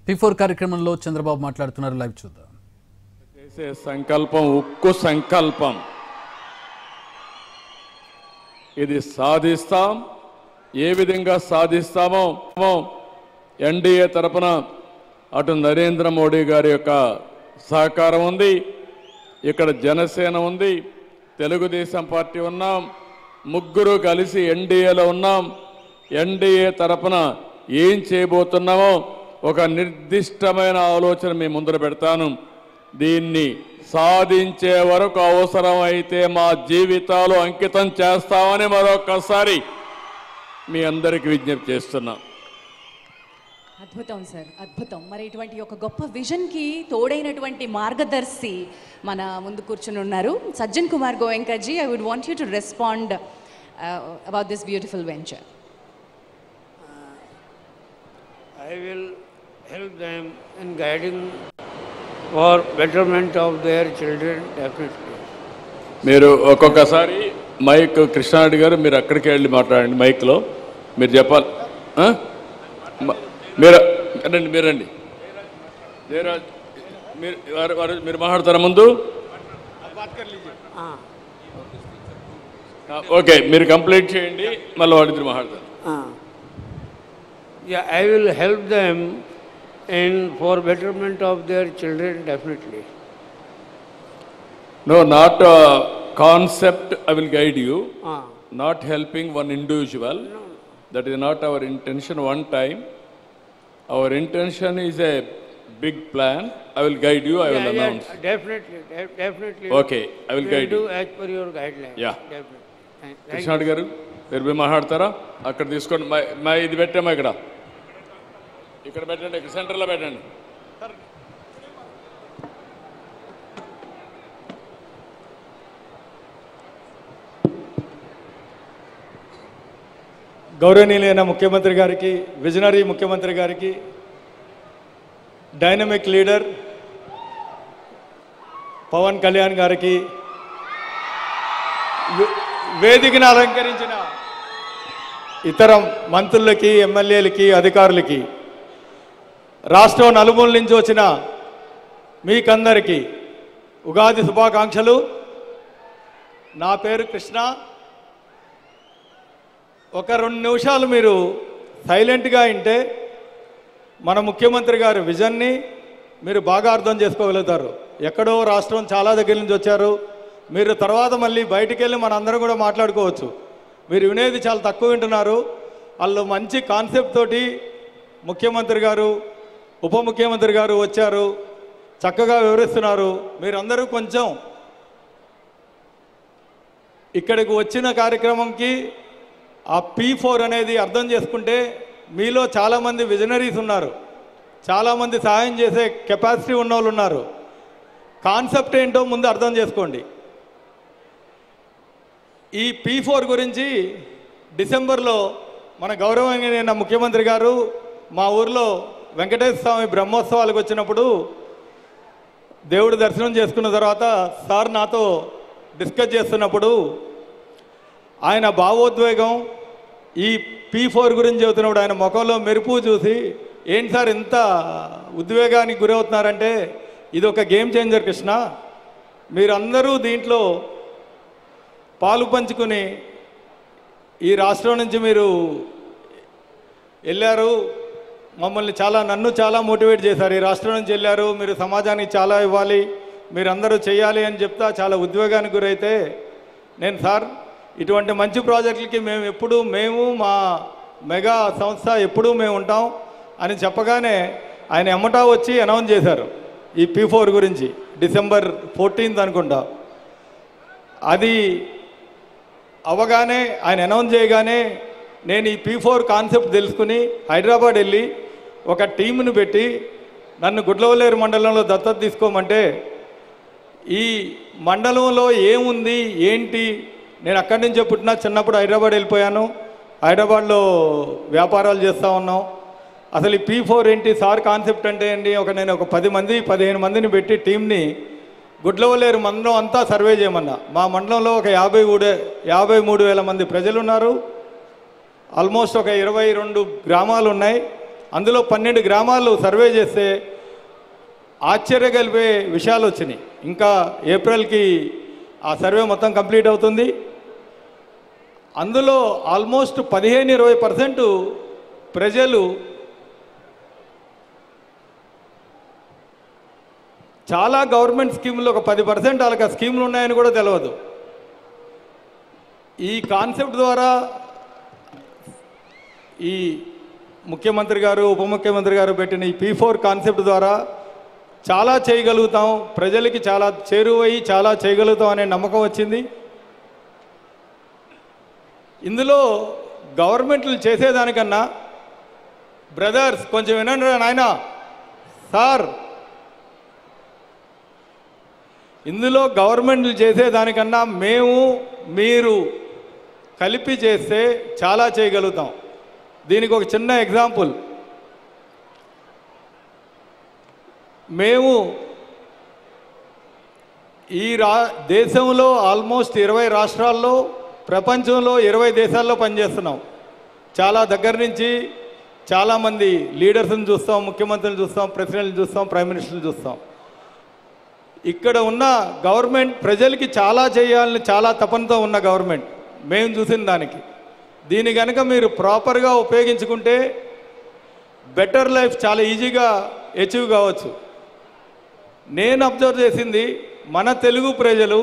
P4 కార్యక్రమంలో చంద్రబాబు మాట్లాడుతున్నారు. Live చూద్దాం. చేసే సంకల్పం ఉక్కు సంకల్పం. ఇది సాధిస్తాం. ఏ విధంగా సాధిస్తామో ఎన్డీఏ తరపున అటు నరేంద్ర మోడీ గారి యొక్క సహకారం ఉంది, ఇక్కడ జనసేన ఉంది, తెలుగుదేశం పార్టీ ఉన్నాం, ముగ్గురు కలిసి ఎన్డీఏలో ఉన్నాం. ఎన్డీఏ తరపున ఏం చేయబోతున్నామో ఒక నిర్దిష్టమైన ఆలోచన మీ ముందర పెడతాను. దీన్ని సాధించే వరకు అవసరమైతే మా జీవితాలు అంకితం చేస్తామని మరొకసారి మీ అందరికీ విజ్ఞప్తి చేస్తున్నాం. అద్భుతం సార్, అద్భుతం. మరి ఇటువంటి ఒక గొప్ప విజన్కి తోడైనటువంటి మార్గదర్శి మన ముందు కూర్చుని ఉన్నారు. సజ్జన్ కుమార్ గోయంకాజీ, I would want you to respond about this beautiful venture. I will help them in guiding for betterment of their children, definitely. మీరు ఒక్కొక్కసారి మైక్ కృష్ణారెడ్డి గారు మీరు అక్కడికి వెళ్ళి మాట్లాడండి, మైక్లో మీరు చెప్పాలి. మీరండి మీరు మాట్లాడతారా ముందు? ఓకే, మీరు కంప్లీట్ చేయండి, మళ్ళీ వాడిద్దరు మాట్లాడతారు. Yeah, I will help them in for betterment of their children, definitely. No, not a concept. I will guide you. Not helping one individual. No. That is not our intention one time. Our intention is a big plan. I will guide you. I will announce. Definitely. Okay, I will guide you. Do as per your guidelines. Yeah. Definitely. Krishna Reddy గారు మీరు మాట్లాడతారా? అక్కడ తీసుకోండి. మా ఇది పెట్టామా ఇక్కడ పెట్టండి, ఇక్కడ సెంటర్లో పెట్టండి. గౌరవనీయులైన ముఖ్యమంత్రి గారికి, విజనరీ ముఖ్యమంత్రి గారికి, డైనమిక్ లీడర్ పవన్ కళ్యాణ్ గారికి, వేదికను అలంకరించిన ఇతర మంత్రులకి, ఎమ్మెల్యేలకి, అధికారులకి, రాష్ట్రం నలుమూల నుంచి వచ్చిన మీకందరికీ ఉగాది శుభాకాంక్షలు. నా పేరు కృష్ణ. ఒక 2 నిమిషాలు మీరు సైలెంట్గా వింటే మన ముఖ్యమంత్రి గారి విజన్ని మీరు బాగా అర్థం చేసుకోగలుగుతారు. ఎక్కడో రాష్ట్రం చాలా దగ్గర నుంచి వచ్చారు, మీరు తర్వాత మళ్ళీ బయటికి వెళ్ళి మనందరం కూడా మాట్లాడుకోవచ్చు. మీరు వినేది చాలా తక్కువ వింటున్నారు. వాళ్ళు మంచి కాన్సెప్ట్ తోటి ముఖ్యమంత్రి గారు, ఉప ముఖ్యమంత్రి గారు వచ్చారు, చక్కగా వివరిస్తున్నారు. మీరందరూ కొంచెం ఇక్కడికి వచ్చిన కార్యక్రమంకి ఆ P4 అనేది అర్థం చేసుకుంటే మీలో చాలామంది విజనరీస్ ఉన్నారు, చాలామంది సహాయం చేసే కెపాసిటీ ఉన్న వాళ్ళు ఉన్నారు. కాన్సెప్ట్ ఏంటో ముందు అర్థం చేసుకోండి. ఈ P4 గురించి డిసెంబర్లో మన గౌరవనీయ ముఖ్యమంత్రి గారు మా ఊర్లో వెంకటేశ్వర స్వామి బ్రహ్మోత్సవాలకు వచ్చినప్పుడు దేవుడి దర్శనం చేసుకున్న తర్వాత సార్ నాతో డిస్కస్ చేస్తున్నప్పుడు ఆయన భావోద్వేగం ఈ P4 గురించి చెబుతున్నప్పుడు ఆయన ముఖంలో మెరుపు చూసి, ఏంటి సార్ ఇంత ఉద్వేగానికి గురవుతున్నారంటే, ఇది ఒక గేమ్ చేంజర్ కృష్ణ, మీరందరూ దీంట్లో పాలు పంచుకుని ఈ రాష్ట్రం నుంచి మీరు వెళ్ళారు, నన్ను చాలా మోటివేట్ చేశారు. ఈ రాష్ట్రం నుంచి వెళ్ళారు, మీరు సమాజానికి చాలా ఇవ్వాలి, మీరందరూ చేయాలి అని చెప్తా చాలా ఉద్వేగానికి గురైతే, నేను సార్ ఇటువంటి మంచి ప్రాజెక్టులకి మేము మా మెగా సంస్థ ఎప్పుడూ మేము ఉంటాం అని చెప్పగానే ఆయన ఎమ్మటా వచ్చి అనౌన్స్ చేశారు ఈ P4 గురించి. డిసెంబర్ 14th అనుకుంటా. అది అవగానే ఆయన అనౌన్స్ చేయగానే నేను ఈ P4 కాన్సెప్ట్ తెలుసుకుని హైదరాబాద్ వెళ్ళి ఒక టీంను పెట్టి నన్ను గుడ్లవల్లేరు మండలంలో దత్తత తీసుకోమంటే, ఈ మండలంలో ఏముంది ఏంటి, నేను అక్కడి నుంచే పుట్టినా, చిన్నప్పుడు హైదరాబాద్ వెళ్ళిపోయాను, హైదరాబాద్లో వ్యాపారాలు చేస్తూ ఉన్నాం. అసలు ఈ P4 ఏంటి, సార్ కాన్సెప్ట్ అంటే ఏంటి, నేను ఒక 10-15 మందిని పెట్టి టీంని గుడ్లవల్లేరు మండలం అంతా సర్వే చేయమన్నా. మా మండలంలో ఒక 53,000 మంది ప్రజలు ఉన్నారు. ఆల్మోస్ట్ ఒక 22 గ్రామాలు ఉన్నాయి. అందులో 12 గ్రామాలు సర్వే చేస్తే ఆశ్చర్యగలిపే విషయాలు వచ్చినాయి. ఇంకా ఏప్రిల్కి ఆ సర్వే మొత్తం కంప్లీట్ అవుతుంది. అందులో ఆల్మోస్ట్ 15-20% ప్రజలు చాలా గవర్నమెంట్ స్కీములు ఒక 10% వాళ్ళకి ఆ స్కీములు ఉన్నాయని కూడా తెలియదు. ఈ కాన్సెప్ట్ ద్వారా ఈ ముఖ్యమంత్రి గారు ఉప ముఖ్యమంత్రి గారు పెట్టిన ఈ P4 కాన్సెప్ట్ ద్వారా చాలా చేయగలుగుతాం, ప్రజలకి చాలా చేరువయ్యి చాలా చేయగలుగుతాం అనే నమ్మకం వచ్చింది. ఇందులో గవర్నమెంట్లు చేసేదానికన్నా బ్రదర్స్ కొంచెం వినండి నాయనా సార్, ఇందులో గవర్నమెంట్లు చేసేదానికన్నా మేము మీరు కలిపి చేస్తే చాలా చేయగలుగుతాం. దీనికి ఒక చిన్న ఎగ్జాంపుల్, మేము ఈ దేశంలో ఆల్మోస్ట్ 20 రాష్ట్రాల్లో, ప్రపంచంలో 20 దేశాల్లో పనిచేస్తున్నాం. చాలా దగ్గర నుంచి చాలామంది లీడర్స్ని చూస్తాం, ముఖ్యమంత్రులు చూస్తాం, ప్రెసిడెంట్లు చూస్తాం, ప్రైమ్ మినిస్టర్లు చూస్తాం. ఇక్కడ ఉన్న గవర్నమెంట్ ప్రజలకి చాలా చేయాలని చాలా తపనతో ఉన్న గవర్నమెంట్ మేము చూసిన దానికి. దీని కనుక మీరు ప్రాపర్గా ఉపయోగించుకుంటే బెటర్ లైఫ్ చాలా ఈజీగా అచీవ్ కావచ్చు. నేను అబ్జర్వ్ చేసింది మన తెలుగు ప్రజలు,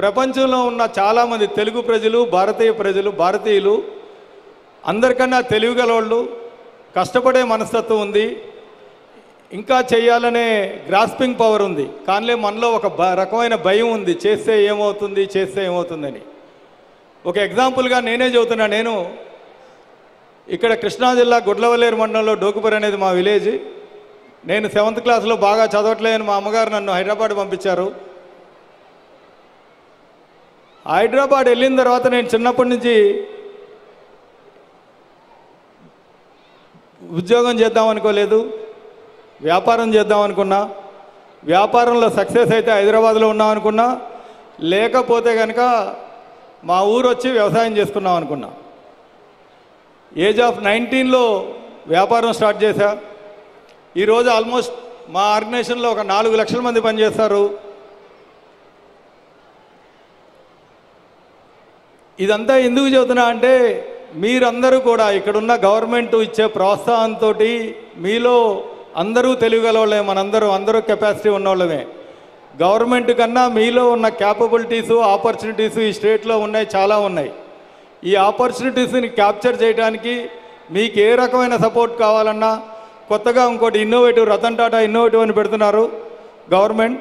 ప్రపంచంలో ఉన్న చాలామంది తెలుగు ప్రజలు, భారతీయ ప్రజలు, భారతీయులు అందరికన్నా తెలివిగలవాళ్ళు, కష్టపడే మనస్తత్వం ఉంది, ఇంకా చేయాలనే గ్రాస్పింగ్ పవర్ ఉంది. కానీ మనలో ఒక రకమైన భయం ఉంది, చేస్తే ఏమవుతుందని. ఒక ఎగ్జాంపుల్గా నేనే చెబుతున్నా. నేను ఇక్కడ కృష్ణా జిల్లా గుడ్లవల్లేరు మండలంలో డోకుపర్ అనేది మా విలేజ్. నేను 7th క్లాస్లో బాగా చదవట్లేదని మా అమ్మగారు నన్ను హైదరాబాద్ పంపించారు. హైదరాబాద్ వెళ్ళిన తర్వాత నేను చిన్నప్పటి నుంచి ఉద్యోగం చేద్దాం అనుకోలేదు, వ్యాపారం చేద్దాం అనుకున్నా. వ్యాపారంలో సక్సెస్ అయితే హైదరాబాద్లో ఉన్నాం అనుకున్నా, లేకపోతే కనుక మా ఊరు వచ్చి వ్యవసాయం చేసుకున్నాం అనుకున్నా. ఏజ్ ఆఫ్ 19లో వ్యాపారం స్టార్ట్ చేశా. ఈరోజు ఆల్మోస్ట్ మా ఆర్గనైజేషన్లో ఒక 4 లక్షల మంది పనిచేస్తారు. ఇదంతా ఎందుకు చెబుతున్నా అంటే మీరందరూ కూడా ఇక్కడున్న గవర్నమెంట్ ఇచ్చే ప్రోత్సాహంతో మీలో అందరూ తెలియగలవాళ్ళే, అందరూ కెపాసిటీ ఉన్నవాళ్ళమే. గవర్నమెంట్ కన్నా మీలో ఉన్న క్యాపబిలిటీసు, ఆపర్చునిటీసు ఈ స్టేట్లో ఉన్నాయి, చాలా ఉన్నాయి. ఈ ఆపర్చునిటీస్ని క్యాప్చర్ చేయడానికి మీకు ఏ రకమైన సపోర్ట్ కావాలన్నా, కొత్తగా ఇంకోటి ఇన్నోవేటివ్, రతన్ టాటా ఇన్నోవేటివ్ అని పెడుతున్నారు గవర్నమెంట్.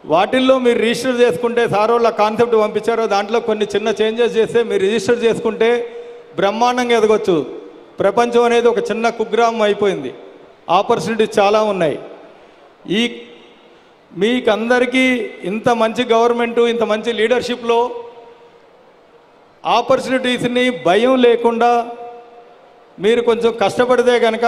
వాటిల్లో మీరు రిజిస్టర్ చేసుకుంటే, సార్ వాళ్ళ కాన్సెప్ట్ పంపించారో దాంట్లో కొన్ని చిన్న చేంజెస్ చేస్తే మీరు రిజిస్టర్ చేసుకుంటే బ్రహ్మాండంగా ఎదగొచ్చు. ప్రపంచం అనేది ఒక చిన్న కుగ్రామం అయిపోయింది, ఆపర్చునిటీస్ చాలా ఉన్నాయి. ఈ మీకందరికీ ఇంత మంచి గవర్నమెంటు, ఇంత మంచి లీడర్షిప్లో ఆపర్చునిటీస్ని భయం లేకుండా మీరు కొంచెం కష్టపడితే కనుక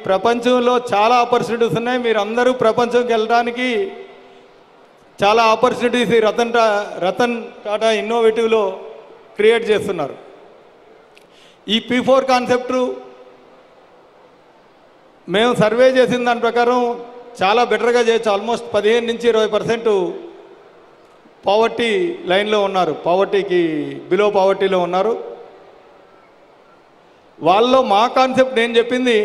ప్రపంచంలో చాలా ఆపర్చునిటీస్ ఉన్నాయి. మీరు అందరూ ప్రపంచంకి వెళ్ళడానికి చాలా ఆపర్చునిటీస్ రతన్ టాటా ఇన్నోవేటివ్లో క్రియేట్ చేస్తున్నారు. ఈ P4 కాన్సెప్ట్ మేము సర్వే చేసిన దాని ప్రకారం చాలా బెటర్గా చేయొచ్చు. ఆల్మోస్ట్ 15-20% పావర్టీ లైన్లో ఉన్నారు, పావర్టీకి బిలో పావర్టీలో ఉన్నారు. వాళ్ళలో మా కాన్సెప్ట్ నేను చెప్పింది,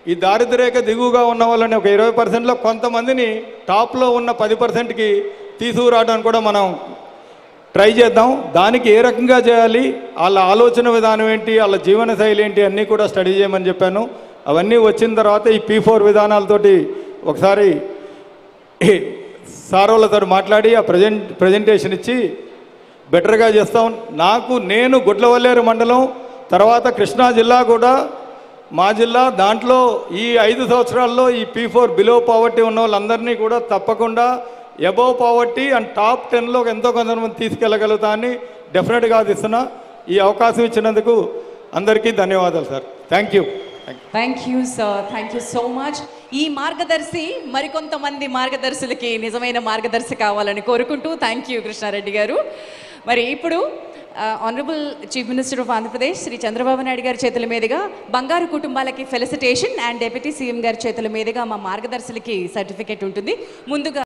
ఈ దారిద్ర్యరేఖ దిగువగా ఉన్న వాళ్ళని ఒక 20%లో కొంతమందిని టాప్లో ఉన్న 10%కి తీసుకురావడానికి కూడా మనం ట్రై చేద్దాం. దానికి ఏ రకంగా చేయాలి, వాళ్ళ ఆలోచన విధానం ఏంటి, వాళ్ళ జీవన శైలి ఏంటి అన్నీ కూడా స్టడీ చేయమని చెప్పాను. అవన్నీ వచ్చిన తర్వాత ఈ P4 విధానాలతోటి ఒకసారి సార్ వాళ్ళతో మాట్లాడి ఆ ప్రజెంటేషన్ ఇచ్చి బెటర్గా చేస్తాం. నేను గుడ్లవల్లేరు మండలం, తర్వాత కృష్ణా జిల్లా కూడా మా జిల్లా, దాంట్లో ఈ 5 సంవత్సరాల్లో ఈ P4 బిలో పావర్టీ ఉన్న వాళ్ళందరినీ కూడా తప్పకుండా అబోవ్ పావర్టీ అండ్ టాప్ 10లో ఎంతో కొంతమంది తీసుకెళ్ళగలుగుతా అని డెఫినెట్గా ఆశిస్తున్నా. ఈ అవకాశం ఇచ్చినందుకు అందరికీ ధన్యవాదాలు sir. Thank you sir, thank you so much. ఈ మార్గదర్శి మరికొంతమంది మార్గదర్శులకి నిజమైన మార్గదర్శి కావాలని కోరుకుంటూ థ్యాంక్ యూ కృష్ణారెడ్డి గారు. మరి ఇప్పుడు honourable chief minister of Andhra Pradesh Shri Chandrababu Naidu గారి చేతుల మీదుగా బంగారు కుటుంబాలకి ఫెలిసిటేషన్ అండ్ డిప్యూటీ సీఎం గారి చేతుల మీదుగా మా మార్గదర్శులకి సర్టిఫికేట్ ఉంటుంది. ముందుగా